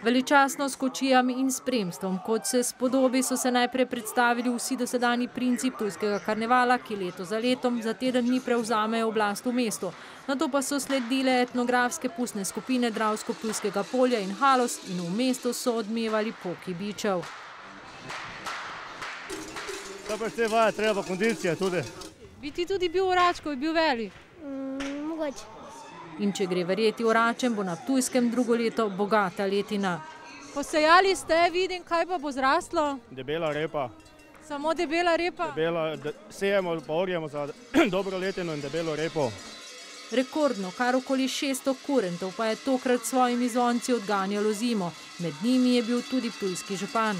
Veličastno s kočijami in spremstvom, kot se spodobi, so se najprej predstavili vsi dosedanji princi ptujskega karnevala, ki leto za letom za teden dni prevzamejo oblast v mestu. Nato pa so sledile etnografske pustne skupine Dravsko-Ptujskega polja in Haloz in v mestu so odmevali poki bičev. Kaj pa te vaje, treba kondicija tudi? Bi ti tudi bil Orač, ko je bil velik? Mogoče. In če gre verjeti Oračem, bo na Ptujskem drugo leto bogata letina. Posejali ste, vidim, kaj pa bo zraslo? Debela repa. Samo debela repa? Sejemo, pa orjemo za dobro letino in debelo repo. Rekordno, kar okoli 600 kurentov pa je tokrat s svojimi zvonci odganjalo zimo. Med njimi je bil tudi ptujski župan.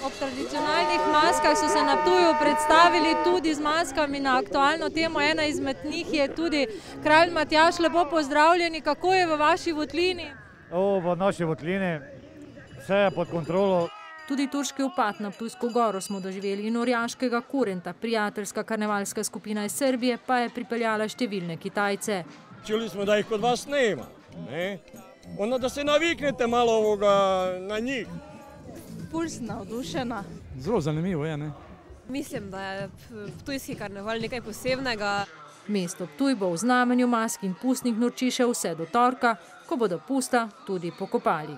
Ob tradicionalnih maskah so se na Ptuju predstavili tudi z maskami na aktualno temo. Ena izmed njih je tudi kralj Matjaž. Lepo pozdravljeni, kako je v vaši votlini? V naši votlini vse je pod kontrolo. Tudi turški upad na Ptujsko goro smo doživeli in orjaškega kurenta. Prijateljska karnevalska skupina iz Srbije pa je pripeljala številne Kitajce. Čuli smo, da jih kod vas nema. Onda da se naviknete malo na njih. Puls navdušena. Zelo zanimivo je, ne? Mislim, da je ptujski karneval nekaj posebnega. Mesto Ptuj bo v znamenju mask in pustnih norčišev vse do torka, ko bodo pusta tudi pokopali.